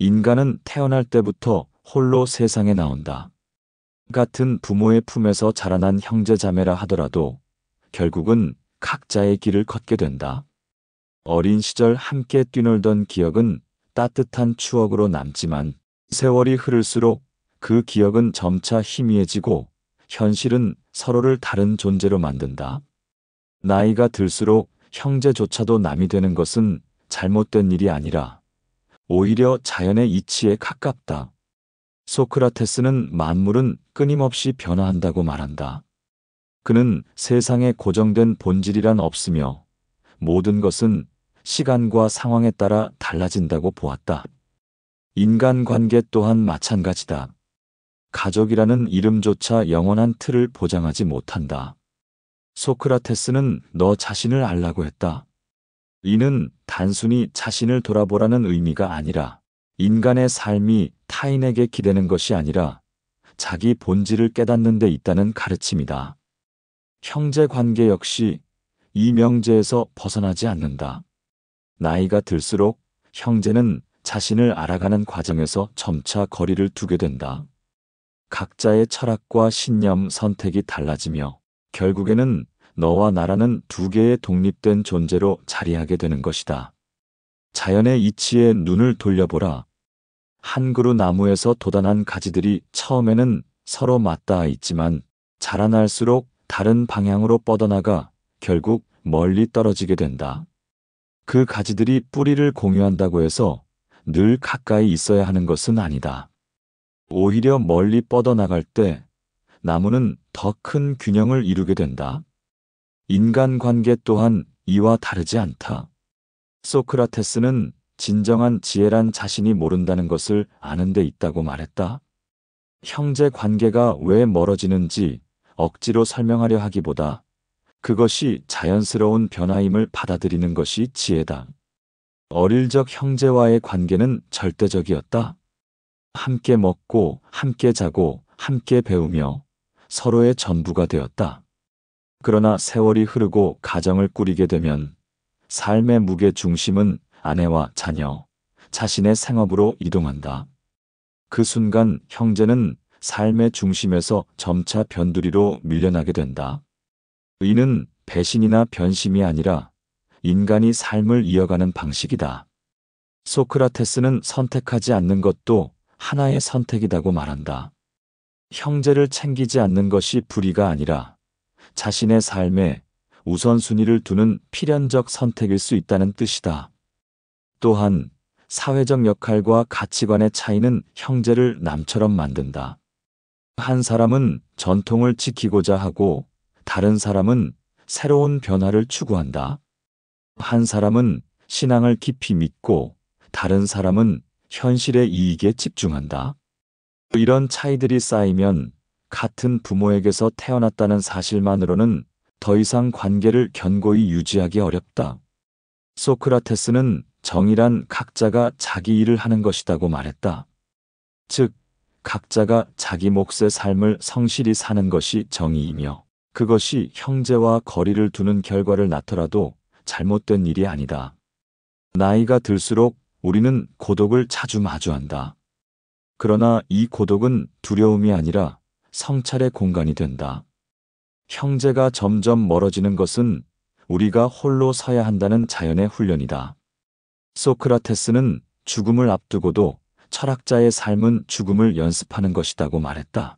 인간은 태어날 때부터 홀로 세상에 나온다. 같은 부모의 품에서 자라난 형제자매라 하더라도 결국은 각자의 길을 걷게 된다. 어린 시절 함께 뛰놀던 기억은 따뜻한 추억으로 남지만 세월이 흐를수록 그 기억은 점차 희미해지고 현실은 서로를 다른 존재로 만든다. 나이가 들수록 형제조차도 남이 되는 것은 잘못된 일이 아니라 오히려 자연의 이치에 가깝다. 소크라테스는 만물은 끊임없이 변화한다고 말한다. 그는 세상에 고정된 본질이란 없으며 모든 것은 시간과 상황에 따라 달라진다고 보았다. 인간관계 또한 마찬가지다. 가족이라는 이름조차 영원한 틀을 보장하지 못한다. 소크라테스는 너 자신을 알라고 했다. 이는 단순히 자신을 돌아보라는 의미가 아니라 인간의 삶이 타인에게 기대는 것이 아니라 자기 본질을 깨닫는 데 있다는 가르침이다. 형제 관계 역시 이 명제에서 벗어나지 않는다. 나이가 들수록 형제는 자신을 알아가는 과정에서 점차 거리를 두게 된다. 각자의 철학과 신념, 선택이 달라지며 결국에는 너와 나라는 두 개의 독립된 존재로 자리하게 되는 것이다. 자연의 이치에 눈을 돌려보라. 한 그루 나무에서 돋아난 가지들이 처음에는 서로 맞닿아 있지만 자라날수록 다른 방향으로 뻗어나가 결국 멀리 떨어지게 된다. 그 가지들이 뿌리를 공유한다고 해서 늘 가까이 있어야 하는 것은 아니다. 오히려 멀리 뻗어나갈 때 나무는 더 큰 균형을 이루게 된다. 인간관계 또한 이와 다르지 않다. 소크라테스는 진정한 지혜란 자신이 모른다는 것을 아는 데 있다고 말했다. 형제 관계가 왜 멀어지는지 억지로 설명하려 하기보다 그것이 자연스러운 변화임을 받아들이는 것이 지혜다. 어릴 적 형제와의 관계는 절대적이었다. 함께 먹고, 함께 자고, 함께 배우며 서로의 전부가 되었다. 그러나 세월이 흐르고 가정을 꾸리게 되면 삶의 무게 중심은 아내와 자녀, 자신의 생업으로 이동한다. 그 순간 형제는 삶의 중심에서 점차 변두리로 밀려나게 된다. 이는 배신이나 변심이 아니라 인간이 삶을 이어가는 방식이다. 소크라테스는 선택하지 않는 것도 하나의 선택이라고 말한다. 형제를 챙기지 않는 것이 불의가 아니라 자신의 삶에 우선순위를 두는 필연적 선택일 수 있다는 뜻이다. 또한 사회적 역할과 가치관의 차이는 형제를 남처럼 만든다. 한 사람은 전통을 지키고자 하고 다른 사람은 새로운 변화를 추구한다. 한 사람은 신앙을 깊이 믿고 다른 사람은 현실의 이익에 집중한다. 이런 차이들이 쌓이면 같은 부모에게서 태어났다는 사실만으로는 더 이상 관계를 견고히 유지하기 어렵다. 소크라테스는 정의란 각자가 자기 일을 하는 것이라고 말했다. 즉, 각자가 자기 몫의 삶을 성실히 사는 것이 정의이며 그것이 형제와 거리를 두는 결과를 낳더라도 잘못된 일이 아니다. 나이가 들수록 우리는 고독을 자주 마주한다. 그러나 이 고독은 두려움이 아니라 성찰의 공간이 된다. 형제가 점점 멀어지는 것은 우리가 홀로 서야 한다는 자연의 훈련이다. 소크라테스는 죽음을 앞두고도 철학자의 삶은 죽음을 연습하는 것이라고 말했다.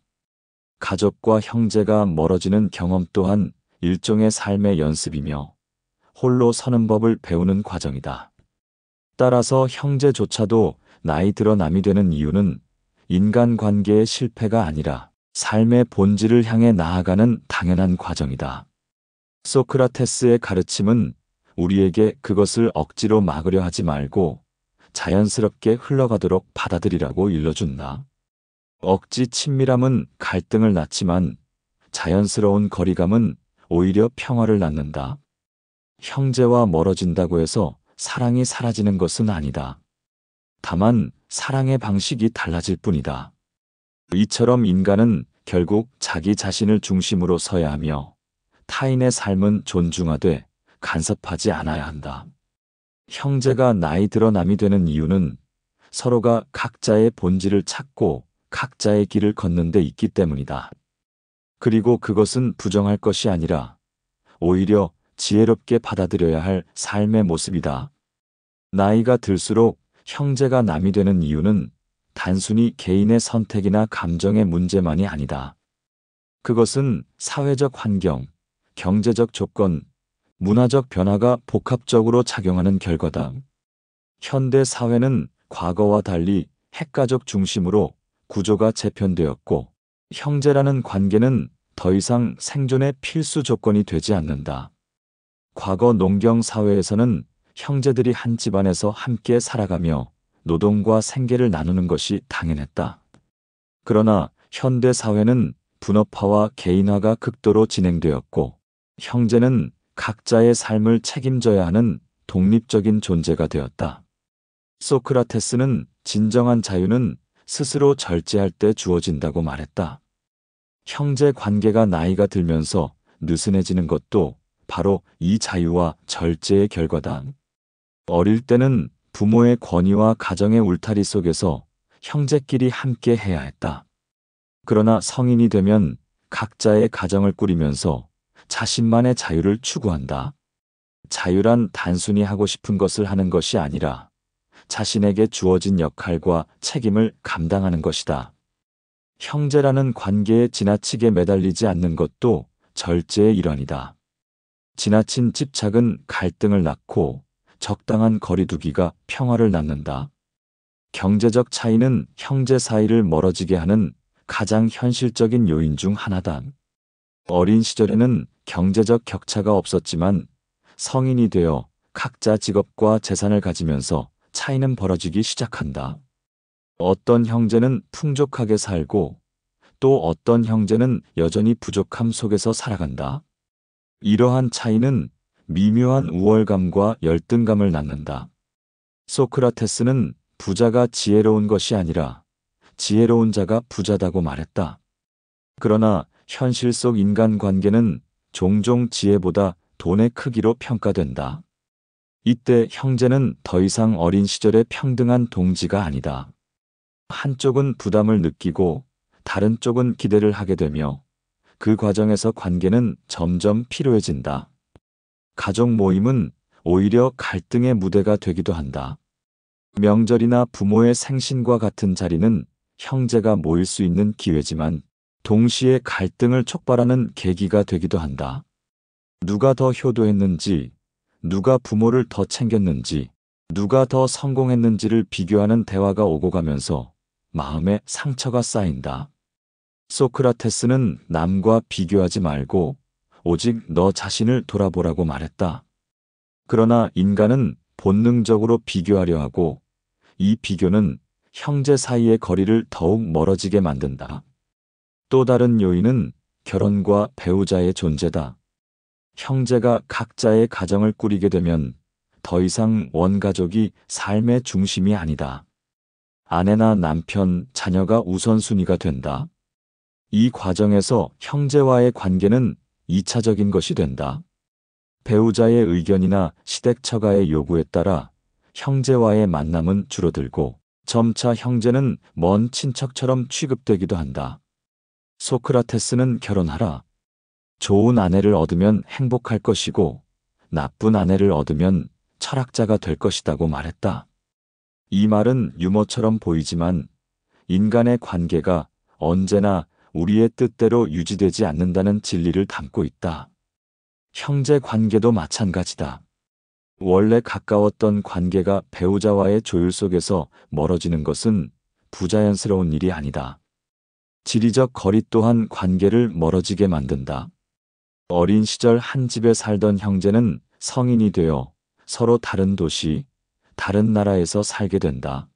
가족과 형제가 멀어지는 경험 또한 일종의 삶의 연습이며 홀로 서는 법을 배우는 과정이다. 따라서 형제조차도 나이 들어 남이 되는 이유는 인간관계의 실패가 아니라 삶의 본질을 향해 나아가는 당연한 과정이다. 소크라테스의 가르침은 우리에게 그것을 억지로 막으려 하지 말고 자연스럽게 흘러가도록 받아들이라고 일러준다. 억지 친밀함은 갈등을 낳지만 자연스러운 거리감은 오히려 평화를 낳는다. 형제와 멀어진다고 해서 사랑이 사라지는 것은 아니다. 다만 사랑의 방식이 달라질 뿐이다. 이처럼 인간은 결국 자기 자신을 중심으로 서야 하며 타인의 삶은 존중하되 간섭하지 않아야 한다. 형제가 나이 들어 남이 되는 이유는 서로가 각자의 본질을 찾고 각자의 길을 걷는 데 있기 때문이다. 그리고 그것은 부정할 것이 아니라 오히려 지혜롭게 받아들여야 할 삶의 모습이다. 나이가 들수록 형제가 남이 되는 이유는 단순히 개인의 선택이나 감정의 문제만이 아니다. 그것은 사회적 환경, 경제적 조건, 문화적 변화가 복합적으로 작용하는 결과다. 현대 사회는 과거와 달리 핵가족 중심으로 구조가 재편되었고, 형제라는 관계는 더 이상 생존의 필수 조건이 되지 않는다. 과거 농경 사회에서는 형제들이 한 집안에서 함께 살아가며 노동과 생계를 나누는 것이 당연했다. 그러나 현대 사회는 분업화와 개인화가 극도로 진행되었고, 형제는 각자의 삶을 책임져야 하는 독립적인 존재가 되었다. 소크라테스는 진정한 자유는 스스로 절제할 때 주어진다고 말했다. 형제 관계가 나이가 들면서 느슨해지는 것도 바로 이 자유와 절제의 결과다. 어릴 때는 부모의 권위와 가정의 울타리 속에서 형제끼리 함께 해야 했다. 그러나 성인이 되면 각자의 가정을 꾸리면서 자신만의 자유를 추구한다. 자유란 단순히 하고 싶은 것을 하는 것이 아니라 자신에게 주어진 역할과 책임을 감당하는 것이다. 형제라는 관계에 지나치게 매달리지 않는 것도 절제의 일환이다. 지나친 집착은 갈등을 낳고 적당한 거리두기가 평화를 낳는다. 경제적 차이는 형제 사이를 멀어지게 하는 가장 현실적인 요인 중 하나다. 어린 시절에는 경제적 격차가 없었지만 성인이 되어 각자 직업과 재산을 가지면서 차이는 벌어지기 시작한다. 어떤 형제는 풍족하게 살고 또 어떤 형제는 여전히 부족함 속에서 살아간다. 이러한 차이는 미묘한 우월감과 열등감을 낳는다. 소크라테스는 부자가 지혜로운 것이 아니라 지혜로운 자가 부자다고 말했다. 그러나 현실 속 인간관계는 종종 지혜보다 돈의 크기로 평가된다. 이때 형제는 더 이상 어린 시절의 평등한 동지가 아니다. 한쪽은 부담을 느끼고 다른 쪽은 기대를 하게 되며 그 과정에서 관계는 점점 피로해진다. 가족 모임은 오히려 갈등의 무대가 되기도 한다. 명절이나 부모의 생신과 같은 자리는 형제가 모일 수 있는 기회지만 동시에 갈등을 촉발하는 계기가 되기도 한다. 누가 더 효도했는지, 누가 부모를 더 챙겼는지, 누가 더 성공했는지를 비교하는 대화가 오고 가면서 마음에 상처가 쌓인다. 소크라테스는 남과 비교하지 말고 오직 너 자신을 돌아보라고 말했다. 그러나 인간은 본능적으로 비교하려 하고 이 비교는 형제 사이의 거리를 더욱 멀어지게 만든다. 또 다른 요인은 결혼과 배우자의 존재다. 형제가 각자의 가정을 꾸리게 되면 더 이상 원가족이 삶의 중심이 아니다. 아내나 남편, 자녀가 우선순위가 된다. 이 과정에서 형제와의 관계는 2차적인 것이 된다. 배우자의 의견이나 시댁 처가의 요구에 따라 형제와의 만남은 줄어들고 점차 형제는 먼 친척처럼 취급되기도 한다. 소크라테스는 결혼하라. 좋은 아내를 얻으면 행복할 것이고 나쁜 아내를 얻으면 철학자가 될 것이라고 말했다. 이 말은 유머처럼 보이지만 인간의 관계가 언제나 우리의 뜻대로 유지되지 않는다는 진리를 담고 있다. 형제 관계도 마찬가지다. 원래 가까웠던 관계가 배우자와의 조율 속에서 멀어지는 것은 부자연스러운 일이 아니다. 지리적 거리 또한 관계를 멀어지게 만든다. 어린 시절 한 집에 살던 형제는 성인이 되어 서로 다른 도시, 다른 나라에서 살게 된다.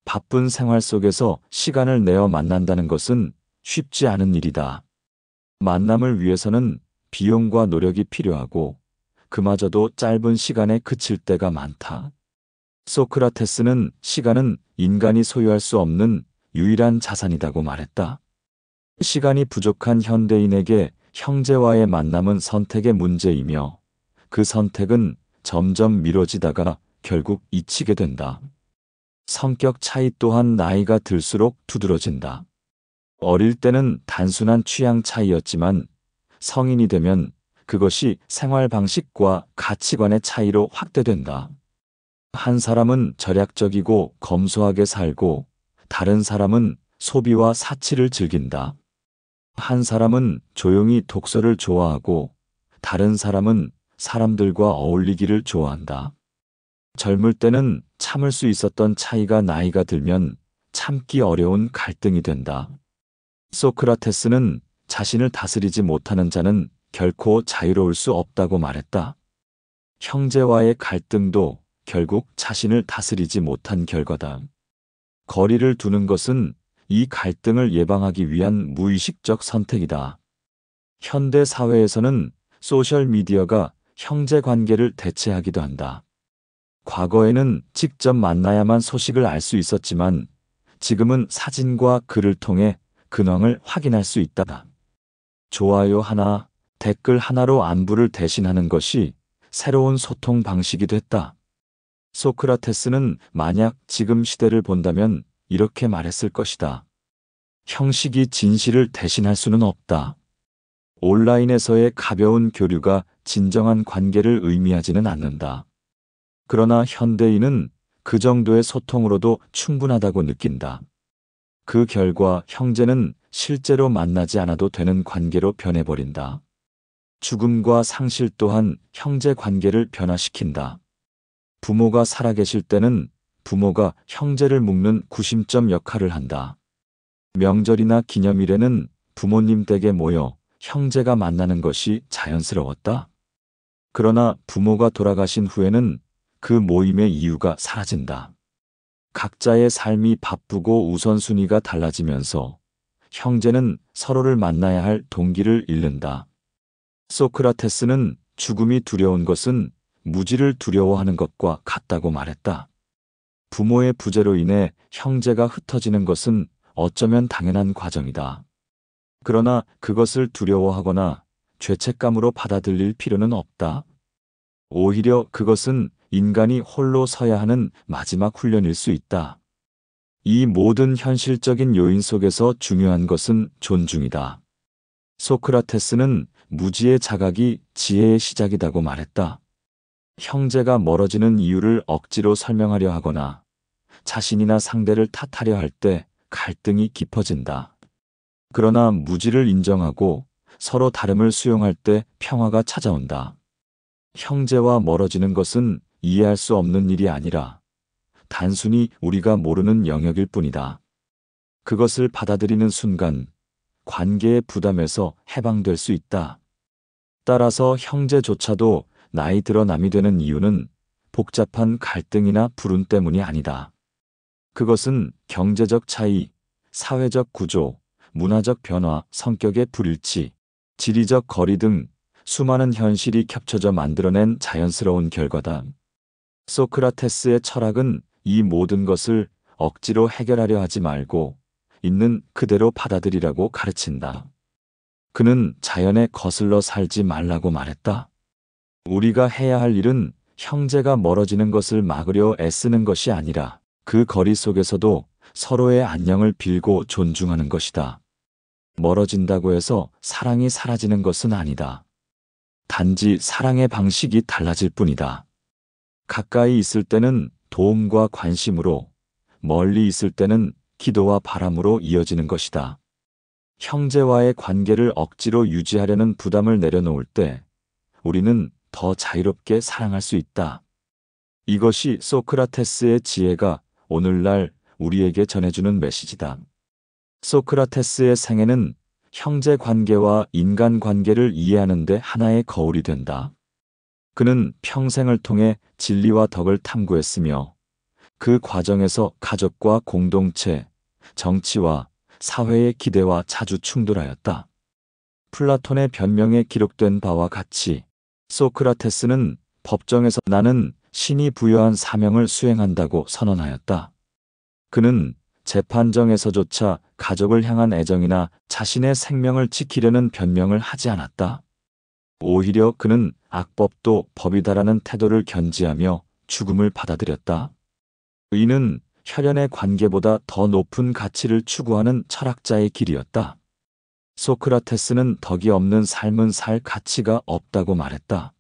바쁜 생활 속에서 시간을 내어 만난다는 것은 쉽지 않은 일이다. 만남을 위해서는 비용과 노력이 필요하고 그마저도 짧은 시간에 그칠 때가 많다. 소크라테스는 시간은 인간이 소유할 수 없는 유일한 자산이라고 말했다. 시간이 부족한 현대인에게 형제와의 만남은 선택의 문제이며 그 선택은 점점 미뤄지다가 결국 잊히게 된다. 성격 차이 또한 나이가 들수록 두드러진다. 어릴 때는 단순한 취향 차이였지만 성인이 되면 그것이 생활 방식과 가치관의 차이로 확대된다. 한 사람은 절약적이고 검소하게 살고 다른 사람은 소비와 사치를 즐긴다. 한 사람은 조용히 독서를 좋아하고 다른 사람은 사람들과 어울리기를 좋아한다. 젊을 때는 참을 수 있었던 차이가 나이가 들면 참기 어려운 갈등이 된다. 소크라테스는 자신을 다스리지 못하는 자는 결코 자유로울 수 없다고 말했다. 형제와의 갈등도 결국 자신을 다스리지 못한 결과다. 거리를 두는 것은 이 갈등을 예방하기 위한 무의식적 선택이다. 현대 사회에서는 소셜미디어가 형제 관계를 대체하기도 한다. 과거에는 직접 만나야만 소식을 알 수 있었지만 지금은 사진과 글을 통해 근황을 확인할 수 있다. 좋아요 하나, 댓글 하나로 안부를 대신하는 것이 새로운 소통 방식이 됐다. 소크라테스는 만약 지금 시대를 본다면 이렇게 말했을 것이다. 형식이 진실을 대신할 수는 없다. 온라인에서의 가벼운 교류가 진정한 관계를 의미하지는 않는다. 그러나 현대인은 그 정도의 소통으로도 충분하다고 느낀다. 그 결과 형제는 실제로 만나지 않아도 되는 관계로 변해버린다. 죽음과 상실 또한 형제 관계를 변화시킨다. 부모가 살아계실 때는 부모가 형제를 묶는 구심점 역할을 한다. 명절이나 기념일에는 부모님 댁에 모여 형제가 만나는 것이 자연스러웠다. 그러나 부모가 돌아가신 후에는 그 모임의 이유가 사라진다. 각자의 삶이 바쁘고 우선순위가 달라지면서 형제는 서로를 만나야 할 동기를 잃는다. 소크라테스는 죽음이 두려운 것은 무지를 두려워하는 것과 같다고 말했다. 부모의 부재로 인해 형제가 흩어지는 것은 어쩌면 당연한 과정이다. 그러나 그것을 두려워하거나 죄책감으로 받아들일 필요는 없다. 오히려 그것은 인간이 홀로 서야 하는 마지막 훈련일 수 있다. 이 모든 현실적인 요인 속에서 중요한 것은 존중이다. 소크라테스는 무지의 자각이 지혜의 시작이라고 말했다. 형제가 멀어지는 이유를 억지로 설명하려 하거나 자신이나 상대를 탓하려 할 때 갈등이 깊어진다. 그러나 무지를 인정하고 서로 다름을 수용할 때 평화가 찾아온다. 형제와 멀어지는 것은 이해할 수 없는 일이 아니라 단순히 우리가 모르는 영역일 뿐이다. 그것을 받아들이는 순간 관계의 부담에서 해방될 수 있다. 따라서 형제조차도 나이 들어 남이 되는 이유는 복잡한 갈등이나 불운 때문이 아니다. 그것은 경제적 차이, 사회적 구조, 문화적 변화, 성격의 불일치, 지리적 거리 등 수많은 현실이 겹쳐져 만들어낸 자연스러운 결과다. 소크라테스의 철학은 이 모든 것을 억지로 해결하려 하지 말고 있는 그대로 받아들이라고 가르친다. 그는 자연에 거슬러 살지 말라고 말했다. 우리가 해야 할 일은 형제가 멀어지는 것을 막으려 애쓰는 것이 아니라 그 거리 속에서도 서로의 안녕을 빌고 존중하는 것이다. 멀어진다고 해서 사랑이 사라지는 것은 아니다. 단지 사랑의 방식이 달라질 뿐이다. 가까이 있을 때는 도움과 관심으로, 멀리 있을 때는 기도와 바람으로 이어지는 것이다. 형제와의 관계를 억지로 유지하려는 부담을 내려놓을 때 우리는 더 자유롭게 사랑할 수 있다. 이것이 소크라테스의 지혜가 오늘날 우리에게 전해주는 메시지다. 소크라테스의 생애는 형제 관계와 인간 관계를 이해하는 데 하나의 거울이 된다. 그는 평생을 통해 진리와 덕을 탐구했으며 그 과정에서 가족과 공동체, 정치와 사회의 기대와 자주 충돌하였다. 플라톤의 변명에 기록된 바와 같이 소크라테스는 법정에서 나는 신이 부여한 사명을 수행한다고 선언하였다. 그는 재판정에서조차 가족을 향한 애정이나 자신의 생명을 지키려는 변명을 하지 않았다. 오히려 그는 악법도 법이다라는 태도를 견지하며 죽음을 받아들였다. 이는 혈연의 관계보다 더 높은 가치를 추구하는 철학자의 길이었다. 소크라테스는 덕이 없는 삶은 살 가치가 없다고 말했다.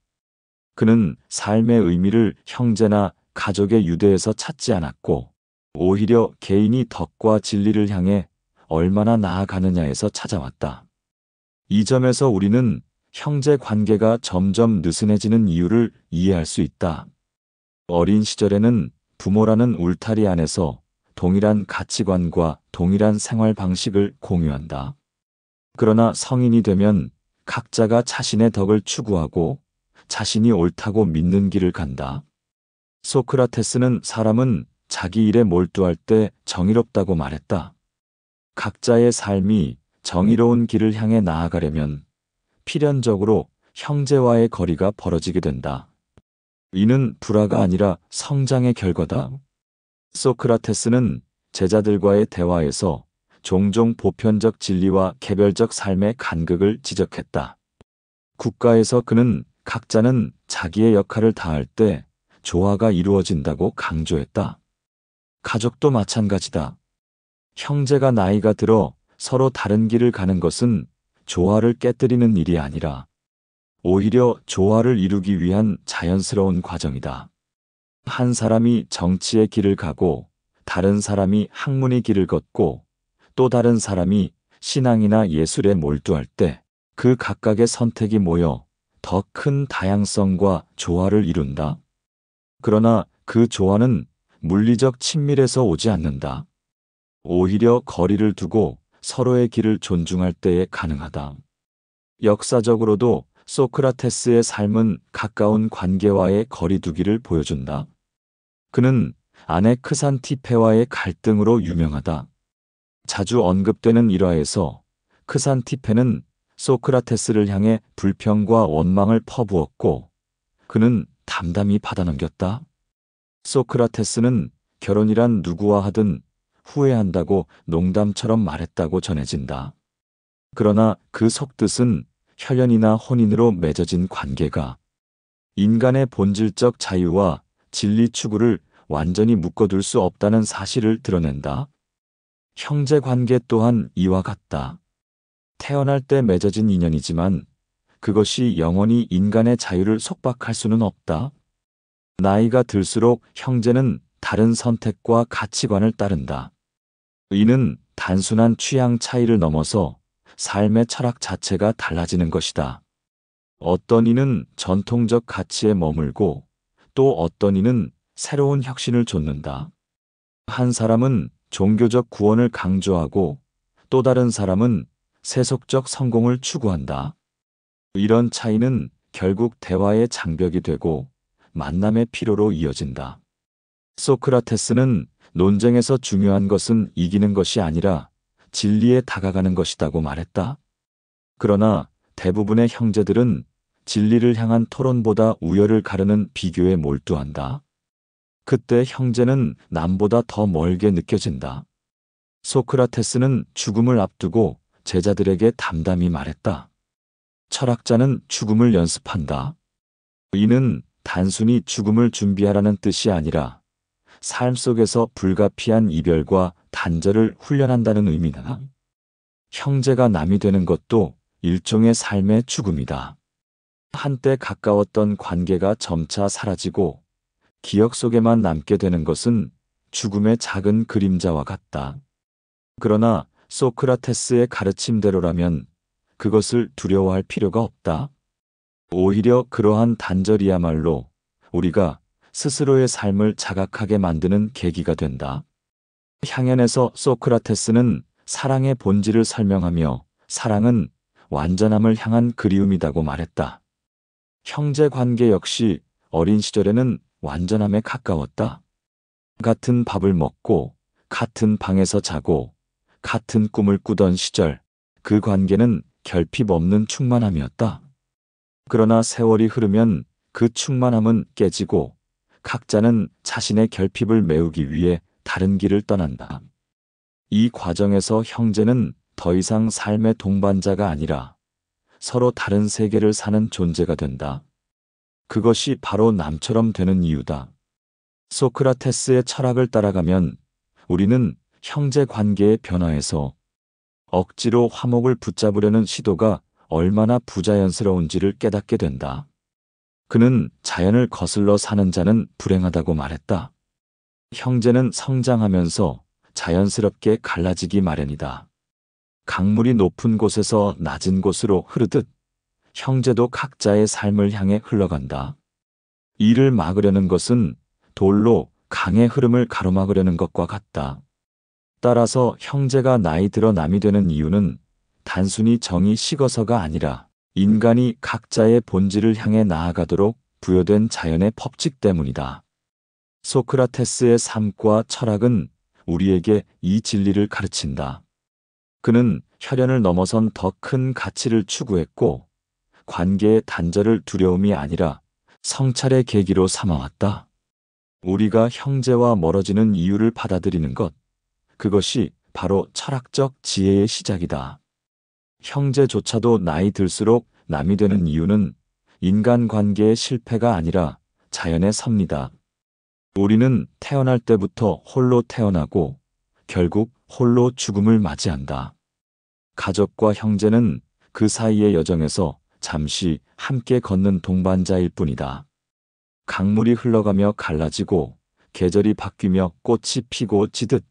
그는 삶의 의미를 형제나 가족의 유대에서 찾지 않았고, 오히려 개인이 덕과 진리를 향해 얼마나 나아가느냐에서 찾아왔다. 이 점에서 우리는 형제 관계가 점점 느슨해지는 이유를 이해할 수 있다. 어린 시절에는 부모라는 울타리 안에서 동일한 가치관과 동일한 생활 방식을 공유한다. 그러나 성인이 되면 각자가 자신의 덕을 추구하고 자신이 옳다고 믿는 길을 간다. 소크라테스는 사람은 자기 일에 몰두할 때 정의롭다고 말했다. 각자의 삶이 정의로운 길을 향해 나아가려면 필연적으로 형제와의 거리가 벌어지게 된다. 이는 불화가 아니라 성장의 결과다. 소크라테스는 제자들과의 대화에서 종종 보편적 진리와 개별적 삶의 간극을 지적했다. 국가에서 그는 각자는 자기의 역할을 다할 때 조화가 이루어진다고 강조했다. 가족도 마찬가지다. 형제가 나이가 들어 서로 다른 길을 가는 것은 조화를 깨뜨리는 일이 아니라 오히려 조화를 이루기 위한 자연스러운 과정이다. 한 사람이 정치의 길을 가고 다른 사람이 학문의 길을 걷고 또 다른 사람이 신앙이나 예술에 몰두할 때 그 각각의 선택이 모여 더 큰 다양성과 조화를 이룬다. 그러나 그 조화는 물리적 친밀에서 오지 않는다. 오히려 거리를 두고 서로의 길을 존중할 때에 가능하다. 역사적으로도 소크라테스의 삶은 가까운 관계와의 거리두기를 보여준다. 그는 아내 크산티페와의 갈등으로 유명하다. 자주 언급되는 일화에서 크산티페는 소크라테스를 향해 불평과 원망을 퍼부었고 그는 담담히 받아넘겼다. 소크라테스는 결혼이란 누구와 하든 후회한다고 농담처럼 말했다고 전해진다. 그러나 그 속뜻은 혈연이나 혼인으로 맺어진 관계가 인간의 본질적 자유와 진리 추구를 완전히 묶어둘 수 없다는 사실을 드러낸다. 형제 관계 또한 이와 같다. 태어날 때 맺어진 인연이지만 그것이 영원히 인간의 자유를 속박할 수는 없다. 나이가 들수록 형제는 다른 선택과 가치관을 따른다. 이는 단순한 취향 차이를 넘어서 삶의 철학 자체가 달라지는 것이다. 어떤 이는 전통적 가치에 머물고 또 어떤 이는 새로운 혁신을 좇는다. 한 사람은 종교적 구원을 강조하고 또 다른 사람은 세속적 성공을 추구한다. 이런 차이는 결국 대화의 장벽이 되고 만남의 피로로 이어진다. 소크라테스는 논쟁에서 중요한 것은 이기는 것이 아니라 진리에 다가가는 것이라고 말했다. 그러나 대부분의 형제들은 진리를 향한 토론보다 우열을 가르는 비교에 몰두한다. 그때 형제는 남보다 더 멀게 느껴진다. 소크라테스는 죽음을 앞두고 제자들에게 담담히 말했다. 철학자는 죽음을 연습한다. 이는 단순히 죽음을 준비하라는 뜻이 아니라 삶 속에서 불가피한 이별과 단절을 훈련한다는 의미다. 형제가 남이 되는 것도 일종의 삶의 죽음이다. 한때 가까웠던 관계가 점차 사라지고 기억 속에만 남게 되는 것은 죽음의 작은 그림자와 같다. 그러나 소크라테스의 가르침대로라면 그것을 두려워할 필요가 없다. 오히려 그러한 단절이야말로 우리가 스스로의 삶을 자각하게 만드는 계기가 된다. 향연에서 소크라테스는 사랑의 본질을 설명하며 사랑은 완전함을 향한 그리움이라고 말했다. 형제 관계 역시 어린 시절에는 완전함에 가까웠다. 같은 밥을 먹고 같은 방에서 자고 같은 꿈을 꾸던 시절 그 관계는 결핍 없는 충만함이었다. 그러나 세월이 흐르면 그 충만함은 깨지고 각자는 자신의 결핍을 메우기 위해 다른 길을 떠난다. 이 과정에서 형제는 더 이상 삶의 동반자가 아니라 서로 다른 세계를 사는 존재가 된다. 그것이 바로 남처럼 되는 이유다. 소크라테스의 철학을 따라가면 우리는 형제 관계의 변화에서 억지로 화목을 붙잡으려는 시도가 얼마나 부자연스러운지를 깨닫게 된다. 그는 자연을 거슬러 사는 자는 불행하다고 말했다. 형제는 성장하면서 자연스럽게 갈라지기 마련이다. 강물이 높은 곳에서 낮은 곳으로 흐르듯 형제도 각자의 삶을 향해 흘러간다. 이를 막으려는 것은 돌로 강의 흐름을 가로막으려는 것과 같다. 따라서 형제가 나이 들어 남이 되는 이유는 단순히 정이 식어서가 아니라 인간이 각자의 본질을 향해 나아가도록 부여된 자연의 법칙 때문이다. 소크라테스의 삶과 철학은 우리에게 이 진리를 가르친다. 그는 혈연을 넘어선 더 큰 가치를 추구했고 관계의 단절을 두려움이 아니라 성찰의 계기로 삼아왔다. 우리가 형제와 멀어지는 이유를 받아들이는 것, 그것이 바로 철학적 지혜의 시작이다. 형제조차도 나이 들수록 남이 되는 이유는 인간관계의 실패가 아니라 자연의 섭리다. 우리는 태어날 때부터 홀로 태어나고 결국 홀로 죽음을 맞이한다. 가족과 형제는 그 사이의 여정에서 잠시 함께 걷는 동반자일 뿐이다. 강물이 흘러가며 갈라지고 계절이 바뀌며 꽃이 피고 지듯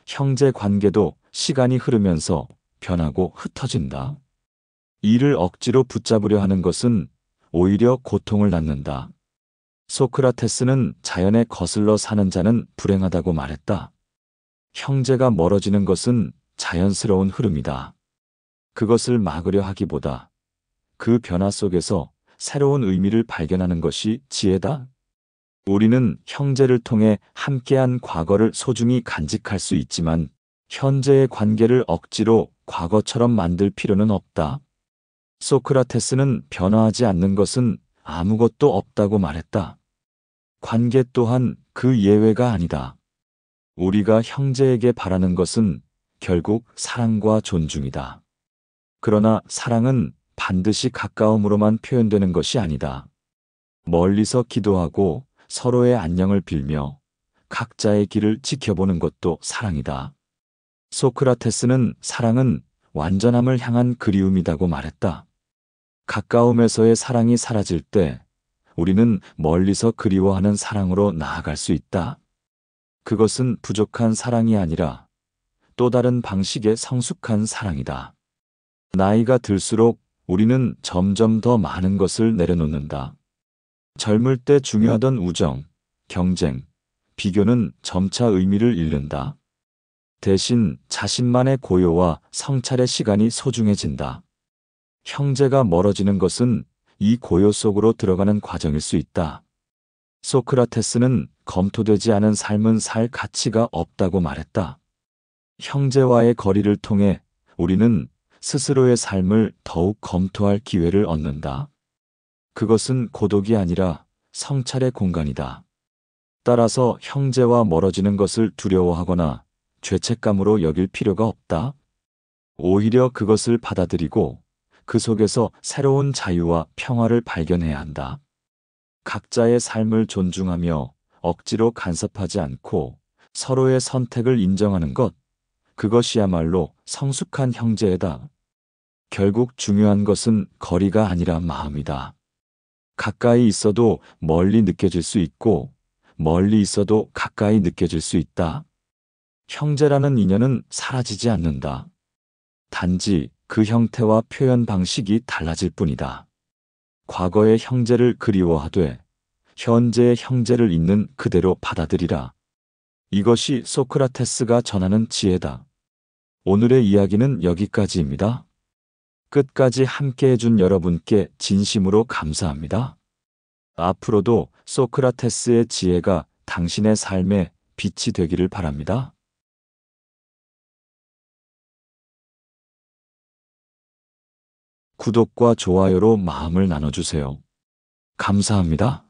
형제 관계도 시간이 흐르면서 변하고 흩어진다. 이를 억지로 붙잡으려 하는 것은 오히려 고통을 낳는다. 소크라테스는 자연에 거슬러 사는 자는 불행하다고 말했다. 형제가 멀어지는 것은 자연스러운 흐름이다. 그것을 막으려 하기보다 그 변화 속에서 새로운 의미를 발견하는 것이 지혜다. 우리는 형제를 통해 함께한 과거를 소중히 간직할 수 있지만 현재의 관계를 억지로 과거처럼 만들 필요는 없다. 소크라테스는 변화하지 않는 것은 아무것도 없다고 말했다. 관계 또한 그 예외가 아니다. 우리가 형제에게 바라는 것은 결국 사랑과 존중이다. 그러나 사랑은 반드시 가까움으로만 표현되는 것이 아니다. 멀리서 기도하고 서로의 안녕을 빌며 각자의 길을 지켜보는 것도 사랑이다. 소크라테스는 사랑은 완전함을 향한 그리움이라고 말했다. 가까움에서의 사랑이 사라질 때 우리는 멀리서 그리워하는 사랑으로 나아갈 수 있다. 그것은 부족한 사랑이 아니라 또 다른 방식의 성숙한 사랑이다. 나이가 들수록 우리는 점점 더 많은 것을 내려놓는다. 젊을 때 중요하던 우정, 경쟁, 비교는 점차 의미를 잃는다. 대신 자신만의 고요와 성찰의 시간이 소중해진다. 형제가 멀어지는 것은 이 고요 속으로 들어가는 과정일 수 있다. 소크라테스는 검토되지 않은 삶은 살 가치가 없다고 말했다. 형제와의 거리를 통해 우리는 스스로의 삶을 더욱 검토할 기회를 얻는다. 그것은 고독이 아니라 성찰의 공간이다. 따라서 형제와 멀어지는 것을 두려워하거나 죄책감으로 여길 필요가 없다. 오히려 그것을 받아들이고 그 속에서 새로운 자유와 평화를 발견해야 한다. 각자의 삶을 존중하며 억지로 간섭하지 않고 서로의 선택을 인정하는 것, 그것이야말로 성숙한 형제이다. 결국 중요한 것은 거리가 아니라 마음이다. 가까이 있어도 멀리 느껴질 수 있고 멀리 있어도 가까이 느껴질 수 있다. 형제라는 인연은 사라지지 않는다. 단지 그 형태와 표현 방식이 달라질 뿐이다. 과거의 형제를 그리워하되 현재의 형제를 있는 그대로 받아들이라. 이것이 소크라테스가 전하는 지혜다. 오늘의 이야기는 여기까지입니다. 끝까지 함께해 준 여러분께 진심으로 감사합니다. 앞으로도 소크라테스의 지혜가 당신의 삶에 빛이 되기를 바랍니다. 구독과 좋아요로 마음을 나눠주세요. 감사합니다.